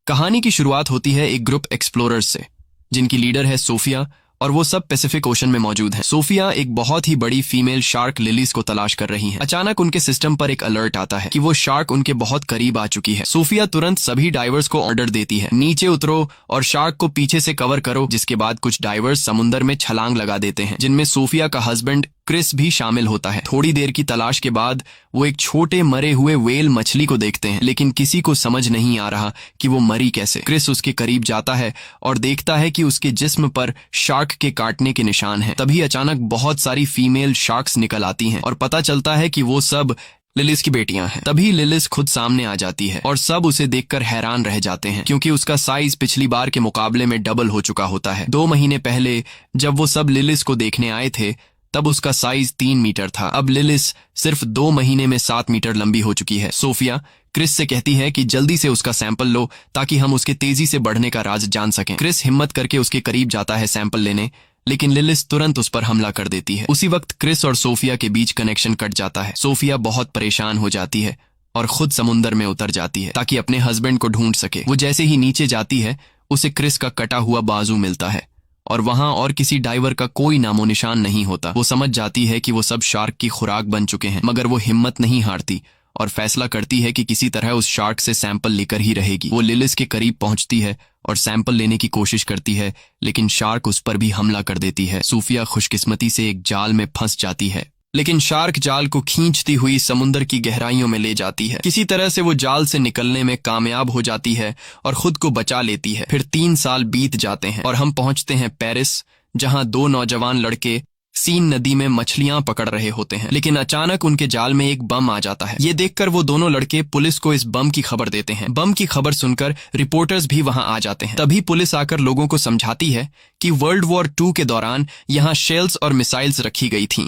कहानी की शुरुआत होती है एक ग्रुप एक्सप्लोरर्स से, जिनकी लीडर है सोफिया, और वो सब पैसिफिक ओशन में मौजूद हैं। सोफिया एक बहुत ही बड़ी फीमेल शार्क लिलीज को तलाश कर रही हैं। अचानक उनके सिस्टम पर एक अलर्ट आता है कि वो शार्क उनके बहुत करीब आ चुकी है। सोफिया तुरंत सभी डाइवर्स को ऑर्डर देती है, नीचे उतरो और शार्क को पीछे से कवर करो। जिसके बाद कुछ डाइवर्स समुंदर में छलांग लगा देते हैं, जिनमें सोफिया का हस्बैंड क्रिस भी शामिल होता है। थोड़ी देर की तलाश के बाद वो एक छोटे मरे हुए व्हेल मछली को देखते हैं, लेकिन किसी को समझ नहीं आ रहा कि वो मरी कैसे। क्रिस उसके करीब जाता है और देखता है कि उसके जिस्म पर शार्क के काटने के निशान हैं। तभी अचानक बहुत सारी फीमेल शार्क्स निकल आती हैं और पता चलता है कि वो सब लिलिस की बेटियां हैं। तभी लिलिस खुद सामने आ जाती है और सब उसे देखकर हैरान रह जाते हैं, क्योंकि उसका साइज पिछली बार के मुकाबले में डबल हो चुका होता है। 2 महीने पहले जब वो सब लिलिस को देखने आए थे, तब उसका साइज 3 मीटर था। अब लिलिस सिर्फ 2 महीने में 7 मीटर लंबी हो चुकी है। सोफिया क्रिस से कहती है कि जल्दी से उसका सैंपल लो, ताकि हम उसके तेजी से बढ़ने का राज जान सकें। क्रिस हिम्मत करके उसके करीब जाता है सैंपल लेने, लेकिन लिलिस तुरंत उस पर हमला कर देती है। उसी वक्त क्रिस और सोफिया के बीच कनेक्शन कट जाता है। सोफिया बहुत परेशान हो जाती है और खुद समुंदर में उतर जाती है ताकि अपने हस्बैंड को ढूंढ सके। वो जैसे ही नीचे जाती है, उसे क्रिस का कटा हुआ बाजू मिलता है और वहां और किसी डाइवर का कोई नामो निशान नहीं होता। वो समझ जाती है कि वो सब शार्क की खुराक बन चुके हैं, मगर वो हिम्मत नहीं हारती और फैसला करती है कि किसी तरह उस शार्क से सैंपल लेकर ही रहेगी। वो लिलिस के करीब पहुंचती है और सैंपल लेने की कोशिश करती है, लेकिन शार्क उस पर भी हमला कर देती है। सोफिया खुशकिस्मती से एक जाल में फंस जाती है, लेकिन शार्क जाल को खींचती हुई समुंदर की गहराइयों में ले जाती है। किसी तरह से वो जाल से निकलने में कामयाब हो जाती है और खुद को बचा लेती है। फिर 3 साल बीत जाते हैं और हम पहुंचते हैं पेरिस, जहां 2 नौजवान लड़के सीन नदी में मछलियां पकड़ रहे होते हैं। लेकिन अचानक उनके जाल में एक बम आ जाता है। ये देखकर वो दोनों लड़के पुलिस को इस बम की खबर देते हैं। बम की खबर सुनकर रिपोर्टर्स भी वहां आ जाते हैं। तभी पुलिस आकर लोगों को समझाती है कि वर्ल्ड वॉर 2 के दौरान यहाँ शेल्स और मिसाइल्स रखी गई थीं,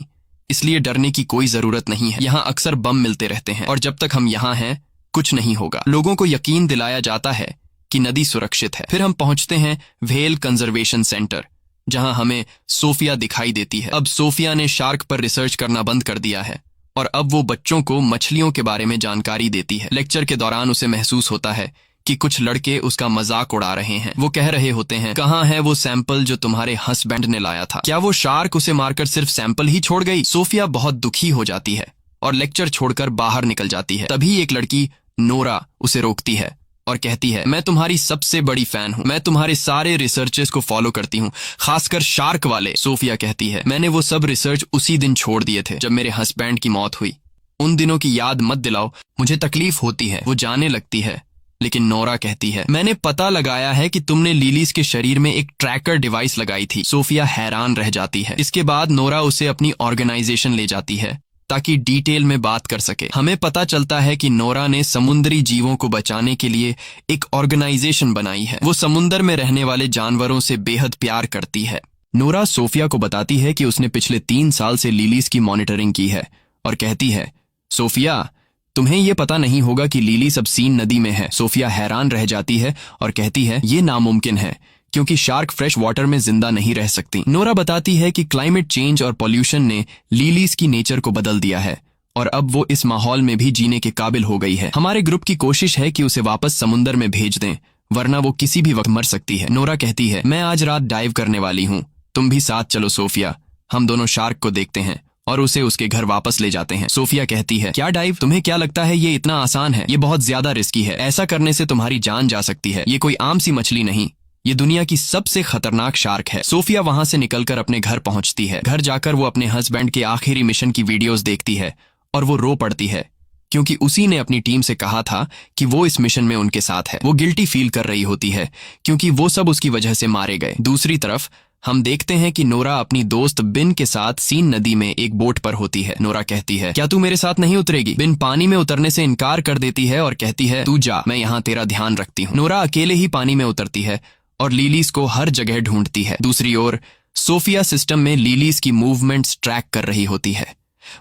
इसलिए डरने की कोई जरूरत नहीं है। यहाँ अक्सर बम मिलते रहते हैं और जब तक हम यहाँ हैं कुछ नहीं होगा। लोगों को यकीन दिलाया जाता है कि नदी सुरक्षित है। फिर हम पहुंचते हैं व्हेल कंजर्वेशन सेंटर, जहां हमें सोफिया दिखाई देती है। अब सोफिया ने शार्क पर रिसर्च करना बंद कर दिया है और अब वो बच्चों को मछलियों के बारे में जानकारी देती है। लेक्चर के दौरान उसे महसूस होता है कि कुछ लड़के उसका मजाक उड़ा रहे हैं। वो कह रहे होते हैं, कहाँ है वो सैंपल जो तुम्हारे हस्बैंड ने लाया था? क्या वो शार्क उसे मारकर सिर्फ सैंपल ही छोड़ गई? सोफिया बहुत दुखी हो जाती है और लेक्चर छोड़कर बाहर निकल जाती है। तभी एक लड़की नोरा उसे रोकती है और कहती है, मैं तुम्हारी सबसे बड़ी फैन हूँ। मैं तुम्हारे सारे रिसर्चेस को फॉलो करती हूँ, खासकर शार्क वाले। सोफिया कहती है, मैंने वो सब रिसर्च उसी दिन छोड़ दिए थे जब मेरे हस्बैंड की मौत हुई। उन दिनों की याद मत दिलाओ, मुझे तकलीफ होती है। वो जाने लगती है, लेकिन नोरा कहती है, मैंने पता लगाया है कि तुमने लिलीज के शरीर में एक ट्रैकर डिवाइस लगाई थी। सोफिया हैरान रह जाती है। इसके बाद नोरा उसे अपनी ऑर्गेनाइजेशन ले जाती है ताकि डिटेल में बात कर सके। हमें पता चलता है कि नोरा ने समुद्री जीवों को बचाने के लिए एक ऑर्गेनाइजेशन बनाई है। वो समुंदर में रहने वाले जानवरों से बेहद प्यार करती है। नोरा सोफिया को बताती है कि उसने पिछले 3 साल से लिलीज की मॉनिटरिंग की है और कहती है, सोफिया तुम्हें ये पता नहीं होगा कि लिली सब सीन नदी में है। सोफिया हैरान रह जाती है और कहती है, ये नामुमकिन है क्योंकि शार्क फ्रेश वाटर में जिंदा नहीं रह सकती। नोरा बताती है कि क्लाइमेट चेंज और पॉल्यूशन ने लिलीज की नेचर को बदल दिया है और अब वो इस माहौल में भी जीने के काबिल हो गई है। हमारे ग्रुप की कोशिश है कि उसे वापस समुंदर में भेज दें, वरना वो किसी भी वक्त मर सकती है। नोरा कहती है, मैं आज रात डाइव करने वाली हूँ, तुम भी साथ चलो सोफिया। हम दोनों शार्क को देखते हैं और उसे उसके घर वापस ले जाते हैं। सोफिया कहती है, क्या डाइव? तुम्हें क्या लगता है ये इतना आसान है? ये बहुत ज्यादा रिस्की है। ऐसा करने से तुम्हारी जान जा सकती है। ये कोई आम सी मछली नहीं, ये दुनिया की सबसे खतरनाक शार्क है। सोफिया वहां से निकलकर अपने घर पहुंचती है। घर जाकर वो अपने हस्बैंड के आखिरी मिशन की वीडियोस देखती है और वो रो पड़ती है, क्योंकि उसी ने अपनी टीम से कहा था कि वो इस मिशन में उनके साथ है। वो गिल्टी फील कर रही होती है क्योंकि वो सब उसकी वजह से मारे गए। दूसरी तरफ हम देखते हैं कि नोरा अपनी दोस्त बिन के साथ सीन नदी में एक बोट पर होती है। नोरा कहती है, क्या तू मेरे साथ नहीं उतरेगी? बिन पानी में उतरने से इनकार कर देती है और कहती है, तू जा, मैं यहाँ तेरा ध्यान रखती हूँ। नोरा अकेले ही पानी में उतरती है और लिलीज को हर जगह ढूंढती है। दूसरी ओर सोफिया सिस्टम में लिलीज की मूवमेंट्स ट्रैक कर रही होती है।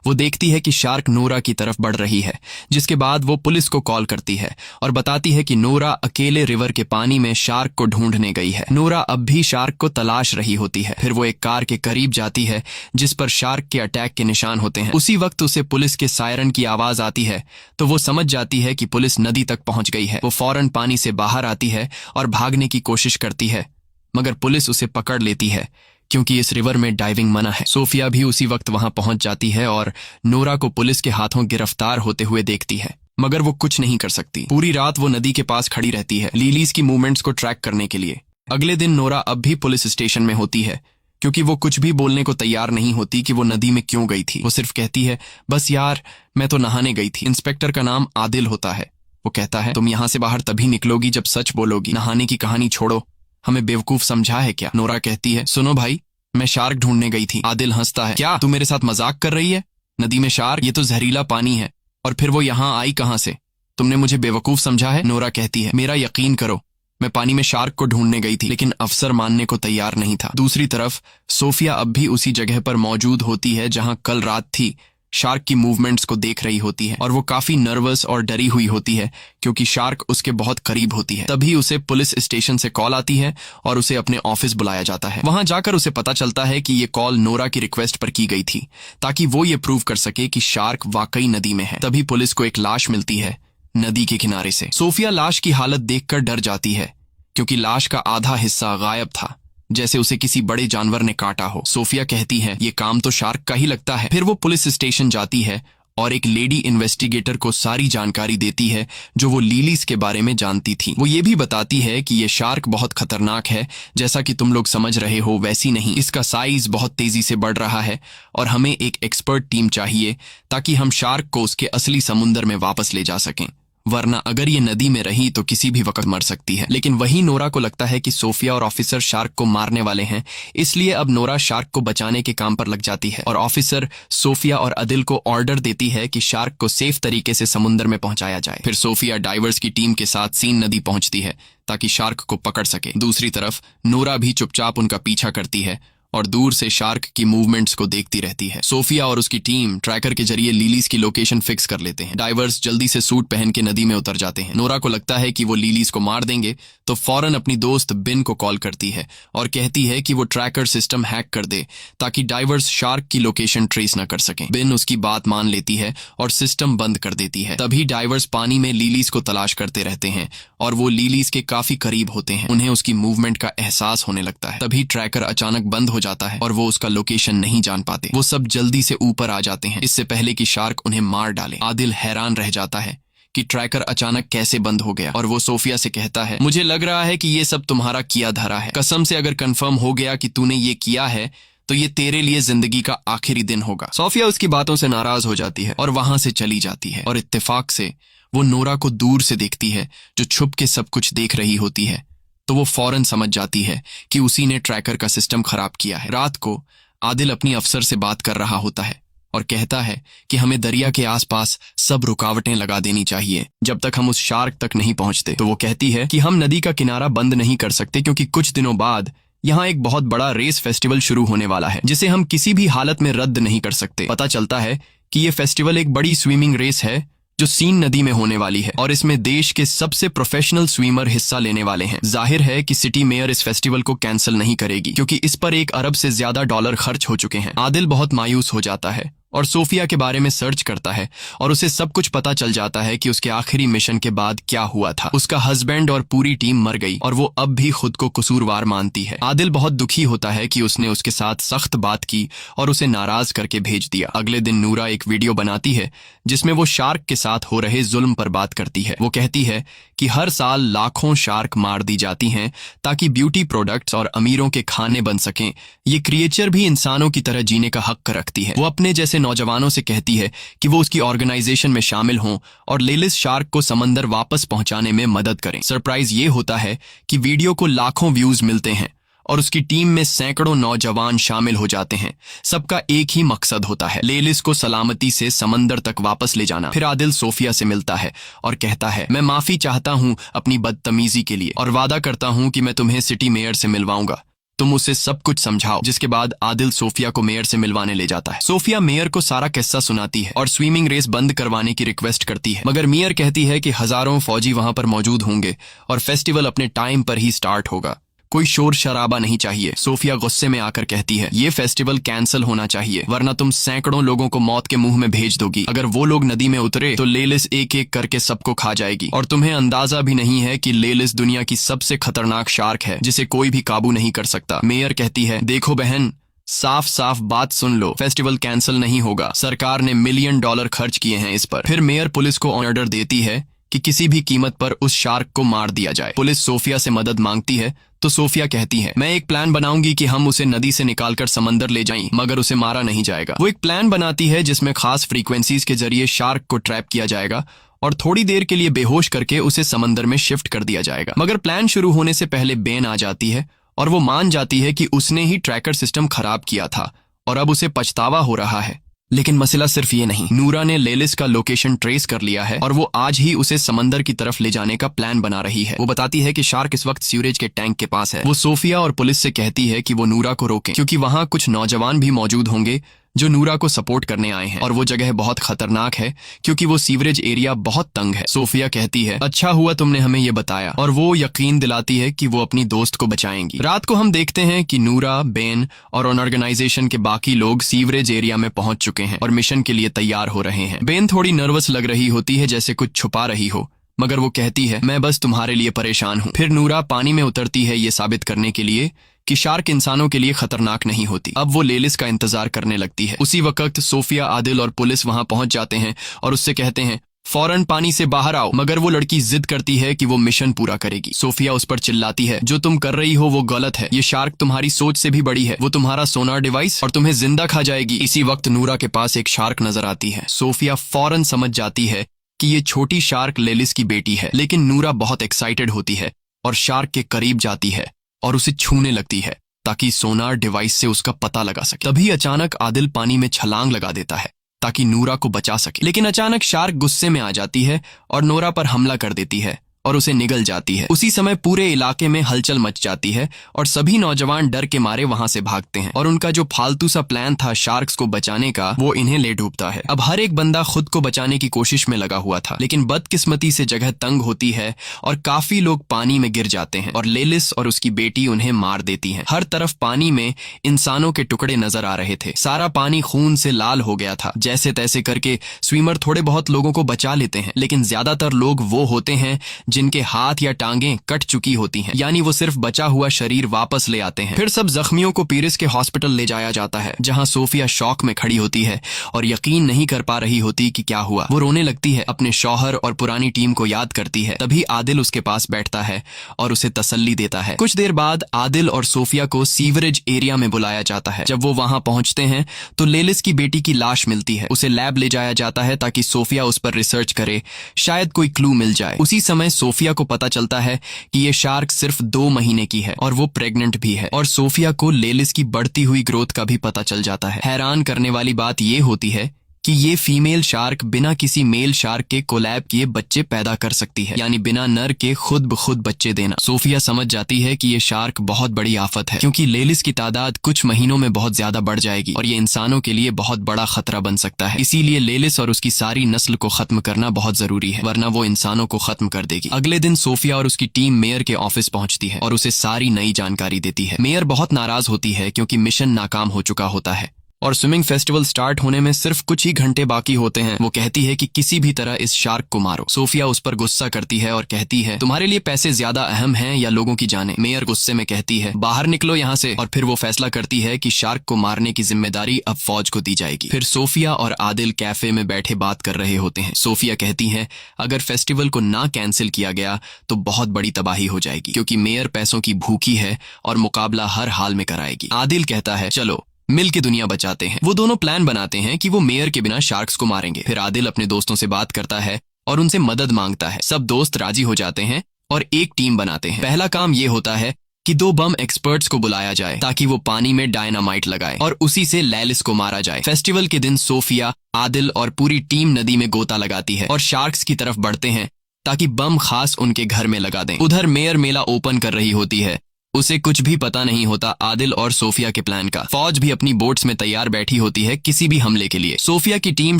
वो देखती है कि शार्क नोरा की तरफ बढ़ रही है, जिसके बाद वो पुलिस को कॉल करती है और बताती है कि नोरा अकेले रिवर के पानी में शार्क को ढूंढने गई है। नोरा अब भी शार्क को तलाश रही होती है। फिर वो एक कार के करीब जाती है जिस पर शार्क के अटैक के निशान होते हैं। उसी वक्त उसे पुलिस के सायरन की आवाज आती है तो वो समझ जाती है कि पुलिस नदी तक पहुंच गई है। वो फौरन पानी से बाहर आती है और भागने की कोशिश करती है, मगर पुलिस उसे पकड़ लेती है क्योंकि इस रिवर में डाइविंग मना है। सोफिया भी उसी वक्त वहां पहुंच जाती है और नोरा को पुलिस के हाथों गिरफ्तार होते हुए देखती है, मगर वो कुछ नहीं कर सकती। पूरी रात वो नदी के पास खड़ी रहती है लिलीज की मूवमेंट्स को ट्रैक करने के लिए। अगले दिन नोरा अब भी पुलिस स्टेशन में होती है क्योंकि वो कुछ भी बोलने को तैयार नहीं होती कि वो नदी में क्यों गई थी। वो सिर्फ कहती है, बस यार मैं तो नहाने गई थी। इंस्पेक्टर का नाम आदिल होता है। वो कहता है, तुम यहाँ से बाहर तभी निकलोगी जब सच बोलोगी। नहाने की कहानी छोड़ो, हमें बेवकूफ समझा है क्या? नोरा कहती है, सुनो भाई, मैं शार्क ढूंढने गई थी। आदिल हंसता है, क्या तू मेरे साथ मजाक कर रही है? नदी में शार्क? ये तो जहरीला पानी है। और फिर वो यहाँ आई कहाँ से? तुमने मुझे बेवकूफ समझा है? नोरा कहती है, मेरा यकीन करो, मैं पानी में शार्क को ढूंढने गई थी। लेकिन अफसर मानने को तैयार नहीं था। दूसरी तरफ सोफिया अब भी उसी जगह पर मौजूद होती है जहां कल रात थी। शार्क की मूवमेंट्स को देख रही होती है और वो काफी नर्वस और डरी हुई होती है क्योंकि शार्क उसके बहुत करीब होती है। तभी उसे पुलिस स्टेशन से कॉल आती है और उसे अपने ऑफिस बुलाया जाता है। वहां जाकर उसे पता चलता है कि ये कॉल नोरा की रिक्वेस्ट पर की गई थी ताकि वो ये प्रूव कर सके कि शार्क वाकई नदी में है। तभी पुलिस को एक लाश मिलती है नदी के किनारे से। सोफिया लाश की हालत देखकर डर जाती है क्योंकि लाश का आधा हिस्सा गायब था, जैसे उसे किसी बड़े जानवर ने काटा हो। सोफिया कहती है, ये काम तो शार्क का ही लगता है। फिर वो पुलिस स्टेशन जाती है और एक लेडी इन्वेस्टिगेटर को सारी जानकारी देती है जो वो लिलीज के बारे में जानती थी। वो ये भी बताती है कि ये शार्क बहुत खतरनाक है, जैसा कि तुम लोग समझ रहे हो वैसी नहीं। इसका साइज बहुत तेजी से बढ़ रहा है और हमें एक एक्सपर्ट टीम चाहिए ताकि हम शार्क को उसके असली समुंदर में वापस ले जा सकें, वरना अगर ये नदी में रही तो किसी भी वक्त मर सकती है। लेकिन वहीं नोरा को लगता है कि सोफिया और ऑफिसर शार्क को मारने वाले हैं, इसलिए अब नोरा शार्क को बचाने के काम पर लग जाती है और ऑफिसर सोफिया और अदिल को ऑर्डर देती है कि शार्क को सेफ तरीके से समुद्र में पहुंचाया जाए। फिर सोफिया डाइवर्स की टीम के साथ सीन नदी पहुंचती है ताकि शार्क को पकड़ सके। दूसरी तरफ नोरा भी चुपचाप उनका पीछा करती है और दूर से शार्क की मूवमेंट्स को देखती रहती है। सोफिया और उसकी टीम ट्रैकर के जरिए लिलीज की लोकेशन फिक्स कर लेते हैं। डाइवर्स जल्दी से सूट पहन के नदी में उतर जाते हैं। नोरा को लगता है कि वो लिलीज को मार देंगे तो फौरन अपनी दोस्त बिन को कॉल करती है और कहती है कि वो ट्रैकर सिस्टम हैक कर दे ताकि डाइवर्स शार्क की लोकेशन ट्रेस न कर सकें। बिन उसकी बात मान लेती है और सिस्टम बंद कर देती है। तभी डाइवर्स पानी में लिलीज को तलाश करते रहते हैं और वो लिलीज के काफी करीब होते हैं। उन्हें उसकी मूवमेंट का एहसास होने लगता है। तभी ट्रैकर अचानक बंद हो जाता है और वो उसका लोकेशन नहीं जान पाते। वो सब जल्दी से ऊपर आ जाते हैं इससे पहले कि शार्क उन्हें मार डाले। आदिल हैरान रह जाता है कि ट्रैकर अचानक कैसे बंद हो गया और वो सोफिया से कहता है, मुझे लग रहा है कि ये सब तुम्हारा किया धरा है। कसम से अगर कंफर्म हो गया कि तूने ये किया है तो ये तेरे लिए जिंदगी का आखिरी दिन होगा। सोफिया उसकी बातों से नाराज हो जाती है और वहां से चली जाती है और इत्तेफाक से वो नोरा को दूर से देखती है जो छुप के सब कुछ देख रही होती है। तो वो फौरन समझ जाती है कि उसी ने ट्रैकर का सिस्टम खराब किया है। रात को आदिल अपनी अफसर से बात कर रहा होता है और कहता है कि हमें दरिया के आसपास सब रुकावटें लगा देनी चाहिए जब तक हम उस शार्क तक नहीं पहुंचते। तो वो कहती है कि हम नदी का किनारा बंद नहीं कर सकते क्योंकि कुछ दिनों बाद यहाँ एक बहुत बड़ा रेस फेस्टिवल शुरू होने वाला है जिसे हम किसी भी हालत में रद्द नहीं कर सकते। पता चलता है कि ये फेस्टिवल एक बड़ी स्विमिंग रेस है जो सीन नदी में होने वाली है और इसमें देश के सबसे प्रोफेशनल स्विमर हिस्सा लेने वाले हैं। जाहिर है कि सिटी मेयर इस फेस्टिवल को कैंसिल नहीं करेगी क्योंकि इस पर $1 अरब से ज्यादा डॉलर खर्च हो चुके हैं। आदिल बहुत मायूस हो जाता है और सोफिया के बारे में सर्च करता है और उसे सब कुछ पता चल जाता है कि उसके आखिरी मिशन के बाद क्या हुआ था। उसका हस्बैंड और पूरी टीम मर गई और वो अब भी खुद को कसूरवार मानती है। आदिल बहुत दुखी होता है कि उसने उसके साथ सख्त बात की और उसे नाराज करके भेज दिया। अगले दिन नूरा एक वीडियो बनाती है जिसमें वो शार्क के साथ हो रहे जुल्म पर बात करती है। वो कहती है कि हर साल लाखों शार्क मार दी जाती हैं ताकि ब्यूटी प्रोडक्ट्स और अमीरों के खाने बन सकें। ये क्रिएचर भी इंसानों की तरह जीने का हक रखती है। वो अपने जैसे नौजवानों से कहती है कि वो उसकी ऑर्गेनाइजेशन में शामिल हों और लेलिस शार्क को समंदर वापस पहुंचाने में मदद करें। सरप्राइज ये होता है कि वीडियो को लाखों व्यूज मिलते हैं और उसकी टीम में सैकड़ों नौजवान शामिल हो जाते हैं। सबका एक ही मकसद होता है, लेलिस को सलामती से समंदर तक वापस ले जाना। फिर आदिल सोफिया से मिलता है और कहता है, मैं माफी चाहता हूँ अपनी बदतमीजी के लिए और वादा करता हूँ कि मैं तुम्हें सिटी मेयर से मिलवाऊंगा। तुम उसे सब कुछ समझाओ। जिसके बाद आदिल सोफिया को मेयर से मिलवाने ले जाता है। सोफिया मेयर को सारा किस्सा सुनाती है और स्विमिंग रेस बंद करवाने की रिक्वेस्ट करती है, मगर मेयर कहती है कि हजारों फौजी वहां पर मौजूद होंगे और फेस्टिवल अपने टाइम पर ही स्टार्ट होगा, कोई शोर शराबा नहीं चाहिए। सोफिया गुस्से में आकर कहती है, ये फेस्टिवल कैंसिल होना चाहिए, वरना तुम सैकड़ों लोगों को मौत के मुंह में भेज दोगी। अगर वो लोग नदी में उतरे तो लेलिस एक एक करके सबको खा जाएगी, और तुम्हें अंदाजा भी नहीं है कि लेलिस दुनिया की सबसे खतरनाक शार्क है जिसे कोई भी काबू नहीं कर सकता। मेयर कहती है, देखो बहन, साफ साफ बात सुन लो, फेस्टिवल कैंसिल नहीं होगा, सरकार ने $1 मिलियन खर्च किए हैं इस पर। फिर मेयर पुलिस को ऑर्डर देती है कि किसी भी कीमत पर उस शार्क को मार दिया जाए। पुलिस सोफिया से मदद मांगती है तो सोफिया कहती है, मैं एक प्लान बनाऊंगी कि हम उसे नदी से निकालकर समंदर ले जाएं, मगर उसे मारा नहीं जाएगा। वो एक प्लान बनाती है जिसमें खास फ्रीक्वेंसीज के जरिए शार्क को ट्रैप किया जाएगा और थोड़ी देर के लिए बेहोश करके उसे समंदर में शिफ्ट कर दिया जाएगा। मगर प्लान शुरू होने से पहले बेन आ जाती है और वो मान जाती है कि उसने ही ट्रैकर सिस्टम खराब किया था और अब उसे पछतावा हो रहा है। लेकिन मसला सिर्फ ये नहीं, नूरा ने लेलिस का लोकेशन ट्रेस कर लिया है और वो आज ही उसे समंदर की तरफ ले जाने का प्लान बना रही है। वो बताती है कि शार्क इस वक्त सीवरेज के टैंक के पास है। वो सोफिया और पुलिस से कहती है कि वो नूरा को रोकें, क्योंकि वहां कुछ नौजवान भी मौजूद होंगे जो नूरा को सपोर्ट करने आए हैं और वो जगह बहुत खतरनाक है क्योंकि वो सीवरेज एरिया बहुत तंग है। सोफिया कहती है, अच्छा हुआ तुमने हमें ये बताया, और वो यकीन दिलाती है कि वो अपनी दोस्त को बचाएंगी। रात को हम देखते हैं कि नूरा, बेन और ऑर्गेनाइजेशन के बाकी लोग सीवरेज एरिया में पहुंच चुके हैं और मिशन के लिए तैयार हो रहे हैं। बेन थोड़ी नर्वस लग रही होती है, जैसे कुछ छुपा रही हो, मगर वो कहती है, मैं बस तुम्हारे लिए परेशान हूँ। फिर नूरा पानी में उतरती है ये साबित करने के लिए कि शार्क इंसानों के लिए खतरनाक नहीं होती। अब वो लेलिस का इंतजार करने लगती है। उसी वक्त सोफिया, आदिल और पुलिस वहां पहुंच जाते हैं और उससे कहते हैं, फौरन पानी से बाहर आओ, मगर वो लड़की जिद करती है कि वो मिशन पूरा करेगी। सोफिया उस पर चिल्लाती है, जो तुम कर रही हो वो गलत है, ये शार्क तुम्हारी सोच से भी बड़ी है, वो तुम्हारा सोनार डिवाइस और तुम्हें जिंदा खा जाएगी। इसी वक्त नूरा के पास एक शार्क नजर आती है। सोफिया फौरन समझ जाती है कि ये छोटी शार्क लेलिस की बेटी है, लेकिन नूरा बहुत एक्साइटेड होती है और शार्क के करीब जाती है और उसे छूने लगती है ताकि सोनार डिवाइस से उसका पता लगा सके। तभी अचानक आदिल पानी में छलांग लगा देता है ताकि नूरा को बचा सके, लेकिन अचानक शार्क गुस्से में आ जाती है और नूरा पर हमला कर देती है और उसे निगल जाती है। उसी समय पूरे इलाके में हलचल मच जाती है और सभी नौजवान डर के मारे वहां से भागते हैं और उनका जो फालतू सा प्लान था शार्क्स को बचाने का, वो इन्हें ले डूबता है। अब हर एक बंदा खुद को बचाने की कोशिश में लगा हुआ था, लेकिन बदकिस्मती से जगह तंग होती है और काफी लोग पानी में गिर जाते हैं और लेलिस और उसकी बेटी उन्हें मार देती हैं। हर तरफ पानी में इंसानों के टुकड़े नजर आ रहे थे। सारा पानी खून से लाल हो गया था। जैसे तैसे करके स्विमर थोड़े बहुत लोगों को बचा लेते हैं, लेकिन ज्यादातर लोग वो होते हैं जिनके हाथ या टांगें कट चुकी होती हैं, यानी वो सिर्फ बचा हुआ शरीर वापस ले आते हैं। फिर सब जख्मियों को पीरिस के हॉस्पिटल ले जाया जाता है, जहां सोफिया शॉक में खड़ी होती है और यकीन नहीं कर पा रही होती कि क्या हुआ। वो रोने लगती है, अपने शौहर और पुरानी टीम को याद करती है। तभी आदिल उसके पास बैठता है और उसे तसल्ली देता है। कुछ देर बाद आदिल और सोफिया को सीवरेज एरिया में बुलाया जाता है। जब वो वहां पहुंचते हैं तो लेलिस की बेटी की लाश मिलती है। उसे लैब ले जाया जाता है ताकि सोफिया उस पर रिसर्च करे, शायद कोई क्लू मिल जाए। उसी समय सोफिया को पता चलता है कि ये शार्क सिर्फ 2 महीने की है और वो प्रेग्नेंट भी है, और सोफिया को लेलिस की बढ़ती हुई ग्रोथ का भी पता चल जाता है। हैरान करने वाली बात ये होती है कि ये फीमेल शार्क बिना किसी मेल शार्क के कोलैब किए बच्चे पैदा कर सकती है, यानी बिना नर के खुद ब खुद बच्चे देना। सोफिया समझ जाती है कि ये शार्क बहुत बड़ी आफत है, क्योंकि लेलिस की तादाद कुछ महीनों में बहुत ज्यादा बढ़ जाएगी और ये इंसानों के लिए बहुत बड़ा खतरा बन सकता है। इसीलिए लेलिस और उसकी सारी नस्ल को खत्म करना बहुत जरूरी है, वरना वो इंसानों को खत्म कर देगी। अगले दिन सोफिया और उसकी टीम मेयर के ऑफिस पहुंचती है और उसे सारी नई जानकारी देती है। मेयर बहुत नाराज होती है क्योंकि मिशन नाकाम हो चुका होता है और स्विमिंग फेस्टिवल स्टार्ट होने में सिर्फ कुछ ही घंटे बाकी होते हैं। वो कहती है कि किसी भी तरह इस शार्क को मारो। सोफिया उस पर गुस्सा करती है और कहती है, तुम्हारे लिए पैसे ज्यादा अहम हैं या लोगों की जानें? मेयर गुस्से में कहती है, बाहर निकलो यहाँ से। और फिर वो फैसला करती है कि शार्क को मारने की जिम्मेदारी अब फौज को दी जाएगी। फिर सोफिया और आदिल कैफे में बैठे बात कर रहे होते हैं। सोफिया कहती है, अगर फेस्टिवल को ना कैंसिल किया गया तो बहुत बड़ी तबाही हो जाएगी, क्योंकि मेयर पैसों की भूखी है और मुकाबला हर हाल में कराएगी। आदिल कहता है, चलो मिल के दुनिया बचाते हैं। वो दोनों प्लान बनाते हैं कि वो मेयर के बिना शार्क्स को मारेंगे। फिर आदिल अपने दोस्तों से बात करता है और उनसे मदद मांगता है। सब दोस्त राजी हो जाते हैं और एक टीम बनाते हैं। पहला काम ये होता है कि 2 बम एक्सपर्ट्स को बुलाया जाए ताकि वो पानी में डायनामाइट लगाए और उसी से लेलिस को मारा जाए। फेस्टिवल के दिन सोफिया, आदिल और पूरी टीम नदी में गोता लगाती है और शार्क्स की तरफ बढ़ते हैं ताकि बम खास उनके घर में लगा दें। उधर मेयर मेला ओपन कर रही होती है। उसे कुछ भी पता नहीं होता आदिल और सोफिया के प्लान का। फौज भी अपनी बोट्स में तैयार बैठी होती है किसी भी हमले के लिए। सोफिया की टीम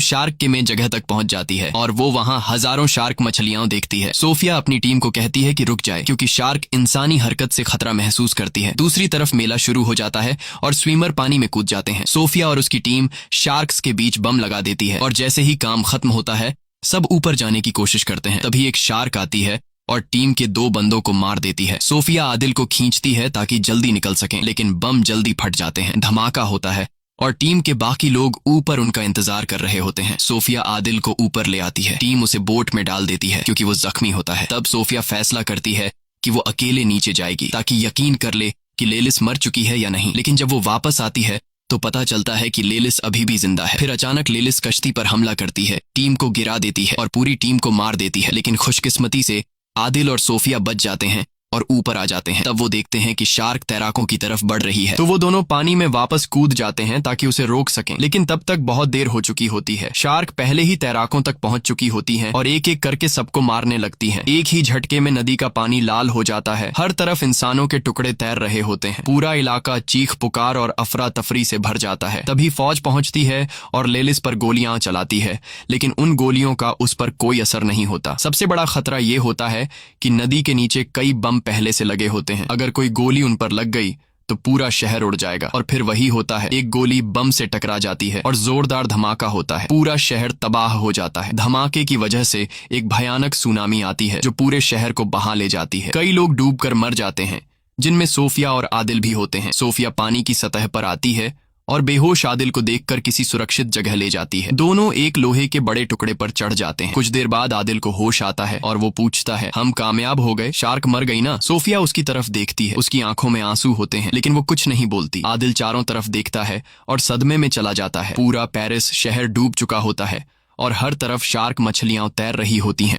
शार्क के मेन जगह तक पहुंच जाती है और वो वहां हजारों शार्क मछलियां देखती है। सोफिया अपनी टीम को कहती है कि रुक जाए क्योंकि शार्क इंसानी हरकत से खतरा महसूस करती है। दूसरी तरफ मेला शुरू हो जाता है और स्विमर पानी में कूद जाते हैं। सोफिया और उसकी टीम शार्क्स के बीच बम लगा देती है और जैसे ही काम खत्म होता है सब ऊपर जाने की कोशिश करते हैं। तभी एक शार्क आती है और टीम के 2 बंदों को मार देती है। सोफिया आदिल को खींचती है ताकि जल्दी निकल सकें, लेकिन बम जल्दी फट जाते हैं। धमाका होता है और टीम के बाकी लोग ऊपर उनका इंतजार कर रहे होते हैं। सोफिया आदिल को ऊपर ले आती है। टीम उसे बोट में डाल देती है क्योंकि वो जख्मी होता है। तब सोफिया फैसला करती है कि वो अकेले नीचे जाएगी ताकि यकीन कर ले कि लेलिस मर चुकी है या नहीं। लेकिन जब वो वापस आती है तो पता चलता है कि लेलिस अभी भी जिंदा है। फिर अचानक लेलिस कश्ती पर हमला करती है, टीम को गिरा देती है और पूरी टीम को मार देती है। लेकिन खुशकिस्मती से आदिल और सोफिया बच जाते हैं और ऊपर आ जाते हैं। तब वो देखते हैं कि शार्क तैराकों की तरफ बढ़ रही है, तो वो दोनों पानी में वापस कूद जाते हैं ताकि उसे रोक सकें। लेकिन तब तक बहुत देर हो चुकी होती है। शार्क पहले ही तैराकों तक पहुंच चुकी होती हैं और एक एक करके सबको मारने लगती हैं। एक ही झटके में नदी का पानी लाल हो जाता है। हर तरफ इंसानों के टुकड़े तैर रहे होते हैं। पूरा इलाका चीख पुकार और अफरा तफरी से भर जाता है। तभी फौज पहुंचती है और लेलिस पर गोलियां चलाती है, लेकिन उन गोलियों का उस पर कोई असर नहीं होता। सबसे बड़ा खतरा ये होता है कि नदी के नीचे कई बम पहले से लगे होते हैं। अगर कोई गोली उन पर लग गई तो पूरा शहर उड़ जाएगा। और फिर वही होता है, एक गोली बम से टकरा जाती है और जोरदार धमाका होता है। पूरा शहर तबाह हो जाता है। धमाके की वजह से एक भयानक सुनामी आती है जो पूरे शहर को बहा ले जाती है। कई लोग डूबकर मर जाते हैं, जिनमें सोफिया और आदिल भी होते हैं। सोफिया पानी की सतह पर आती है और बेहोश आदिल को देखकर किसी सुरक्षित जगह ले जाती है। दोनों एक लोहे के बड़े टुकड़े पर चढ़ जाते हैं। कुछ देर बाद आदिल को होश आता है और वो पूछता है, हम कामयाब हो गए? शार्क मर गई ना? सोफिया उसकी तरफ देखती है। उसकी आंखों में आंसू होते हैं, लेकिन वो कुछ नहीं बोलती। आदिल चारों तरफ देखता है और सदमे में चला जाता है। पूरा पेरिस शहर डूब चुका होता है और हर तरफ शार्क मछलियां तैर रही होती हैं।